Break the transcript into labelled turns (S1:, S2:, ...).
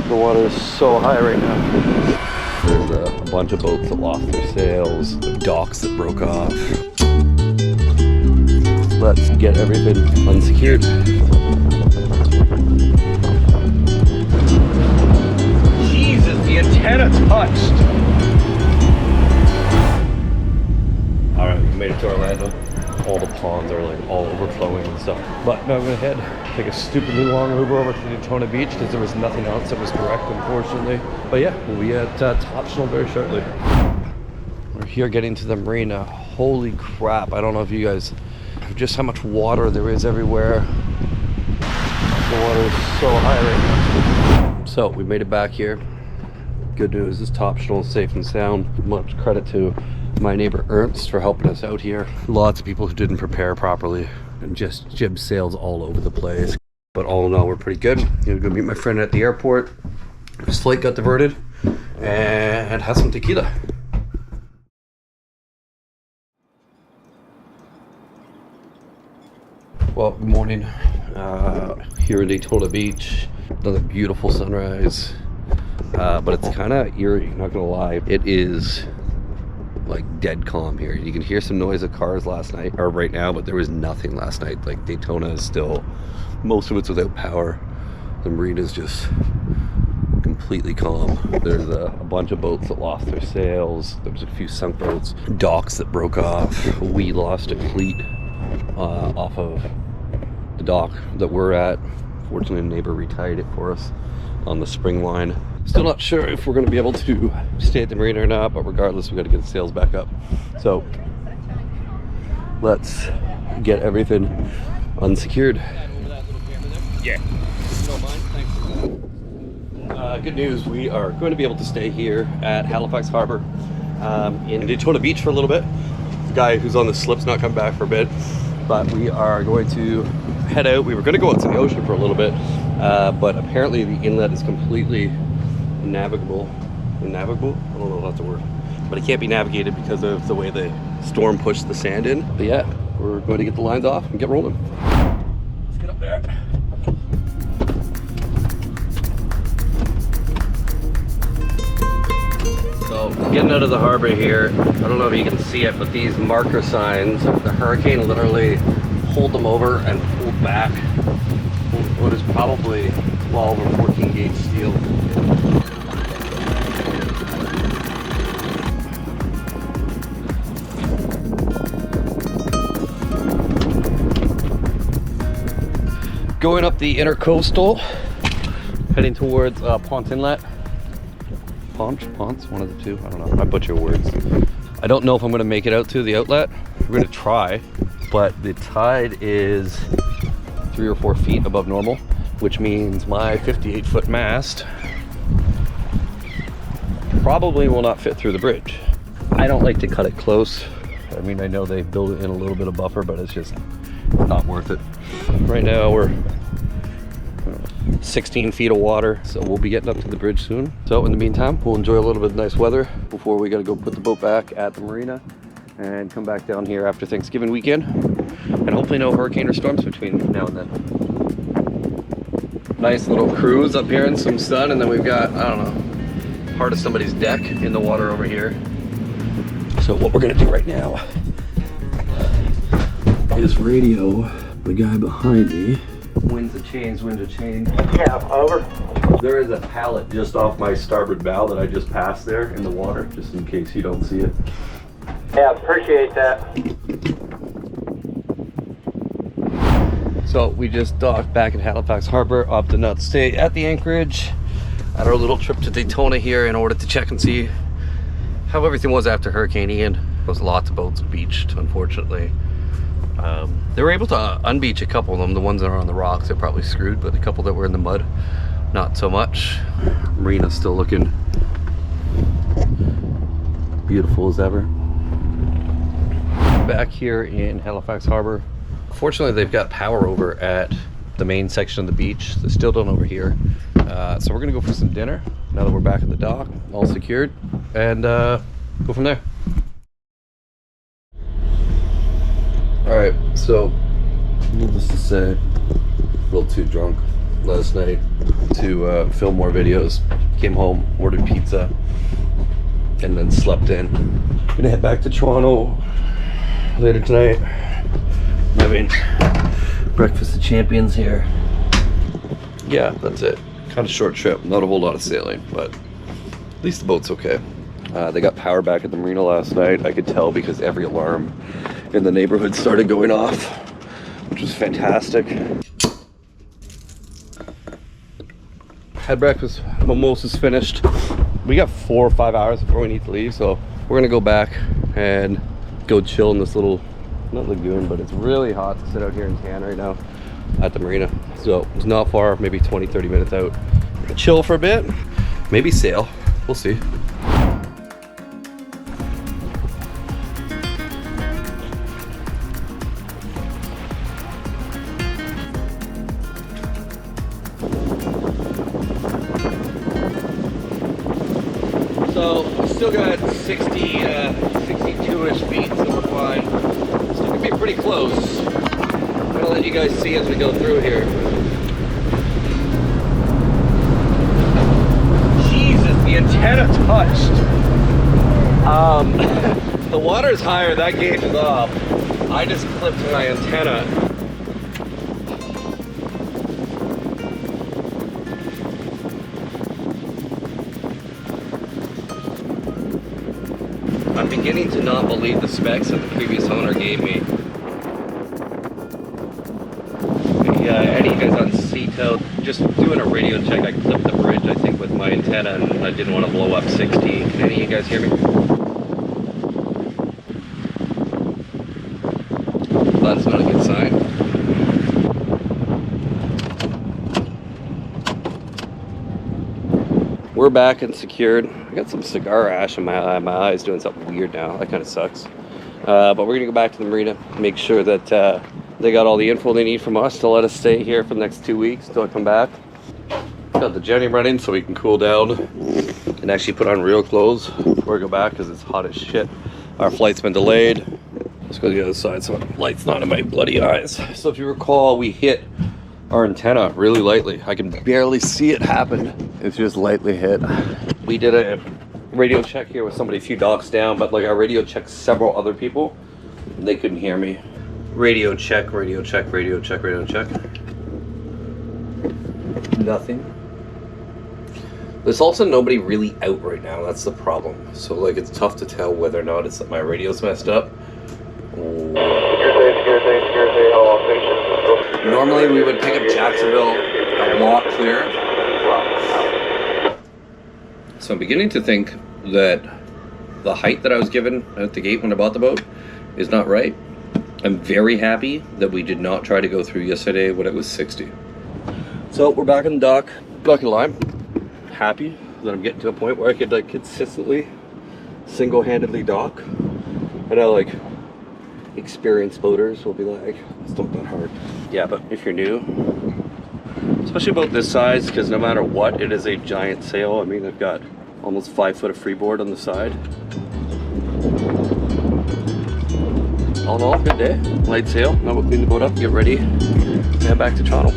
S1: The water is so high right now. There's a bunch of boats that lost their sails, docks that broke off. Let's get everything unsecured. Jesus, the antenna touched. All right, we made it to Orlando. All the ponds are like all overflowing and stuff. But now I'm gonna head, take a stupidly long Uber over to Daytona Beach because there was nothing else that was direct, unfortunately. But yeah, we'll be at Toptional very shortly. We're here getting to the marina. Holy crap, I don't know if you guys, just how much water there is everywhere. The water is so high right now. So we made it back here. Good news is Toptional is safe and sound. Much credit to my neighbor Ernst for helping us out here. Lots of people who didn't prepare properly and just jib sails all over the place. But all in all, we're pretty good. Gonna go meet my friend at the airport. His flight got diverted and have some tequila. Well, good morning. Here in Daytona Beach. Another beautiful sunrise. But it's kind of eerie, not gonna lie. It is like dead calm here. You can hear some noise of cars last night, or right now, but there was nothing last night. Like Daytona is still, most of it's without power. The marina is just completely calm. There's a bunch of boats that lost their sails. There's a few sunk boats, docks that broke off. We lost a cleat off of the dock that we're at. Fortunately, a neighbor retied it for us on the spring line. Still not sure if we're going to be able to stay at the marina or not, but regardless, we got to get the sails back up. So let's get everything unsecured. Yeah. Good news, we are going to be able to stay here at Halifax Harbor in Daytona Beach for a little bit. The guy who's on the slip's not coming back for a bit, but we are going to head out. We were going to go out to the ocean for a little bit, but apparently the inlet is completely navigable. Navigable? I don't know if that's a word, but it can't be navigated because of the way the storm pushed the sand in. But yeah, we're going to get the lines off and get rolling. Let's get up there. So getting out of the harbor here, I don't know if you can see it, but these marker signs, the hurricane literally pulled them over and pulled back what is probably 12 or 14 gauge steel. Going up the intercoastal, heading towards Ponce Inlet. Ponce, one of the two, I don't know, I butcher words. I don't know if I'm gonna make it out to the outlet. We're gonna try, but the tide is 3 or 4 feet above normal, which means my 58-foot mast probably will not fit through the bridge. I don't like to cut it close. I mean, I know they build it in a little bit of buffer, but it's just not worth it. Right now we're 16 feet of water, so we'll be getting up to the bridge soon. So in the meantime, we'll enjoy a little bit of nice weather before we gotta go put the boat back at the marina and come back down here after Thanksgiving weekend. And hopefully no hurricane or storms between now and then. Nice little cruise up here in some sun, and then we've got, I don't know, part of somebody's deck in the water over here. So what we're gonna do right now is radio the guy behind me. Winds a change, wind a change.
S2: Yeah, over.
S1: There is a pallet just off my starboard bow that I just passed there in the water, just in case you don't see it.
S2: Yeah, appreciate that.
S1: So we just docked back at Halifax Harbor, opted not to stay at the anchorage at our little trip to Daytona here in order to check and see how everything was after Hurricane Ian. There was lots of boats beached, unfortunately. They were able to unbeach a couple of them. The ones that are on the rocks, they're probably screwed, but the couple that were in the mud, not so much. Marina's still looking beautiful as ever. Back here in Halifax Harbor, fortunately they've got power over at the main section of the beach. They still don't over here. So we're gonna go for some dinner now that we're back at the dock, all secured, and go from there. All right, so needless to say, a little too drunk. last night to film more videos. Came home, ordered pizza, and then slept in. Gonna head back to Toronto later tonight. Having breakfast of champions here. Yeah, that's it. Kind of short trip, not a whole lot of sailing, but at least the boat's okay. They got power back at the marina last night. I could tell because every alarm in the neighborhood started going off, which was fantastic. Had breakfast, mimosas finished. We got 4 or 5 hours before we need to leave, so we're gonna go back and go chill in this little, not lagoon, but it's really hot to sit out here in tan right now at the marina. So it's not far, maybe 20-30 minutes out. Chill for a bit, maybe sail, we'll see. So we still got 62-ish feet, so we're fine. Still gonna be pretty close. I'm gonna let you guys see as we go through here. Jesus, the antenna touched. The water's higher, that gauge is off. I just clipped my antenna. I'm beginning to not believe the specs that the previous owner gave me. Any of you guys on Seatow, just doing a radio check, I clipped the bridge, I think, with my antenna, and I didn't want to blow up 60. Can any of you guys hear me? That's not a good sign. We're back and secured. I got some cigar ash in my eye. My eye's doing something weird now. That kind of sucks. But we're gonna go back to the marina, make sure that they got all the info they need from us to let us stay here for the next 2 weeks until I come back. Got the Jenny running so we can cool down and actually put on real clothes before we go back because it's hot as shit. Our flight's been delayed. Let's go to the other side so the light's not in my bloody eyes. So if you recall, we hit our antenna really lightly. I can barely see it happen. It's just lightly hit. We did a radio check here with somebody a few docks down, but like I radio checked several other people and they couldn't hear me. Radio check, radio check, radio check, radio check. Nothing. There's also nobody really out right now, that's the problem. So like it's tough to tell whether or not it's that my radio's messed up. Normally we would pick up Jacksonville a lot clearer. So I'm beginning to think that the height that I was given at the gate when I bought the boat is not right. I'm very happy that we did not try to go through yesterday when it was 60. So we're back on the dock. Not gonna lie, I'm happy that I'm getting to a point where I could like consistently, single-handedly dock. I know like experienced boaters will be like, it's not that hard. Yeah, but if you're new, especially about this size, because no matter what, it is a giant sail. I mean, I've got almost 5 foot of freeboard on the side. All in all, good day. Light sail. Now we'll clean the boat up, get ready, and head back to Toronto.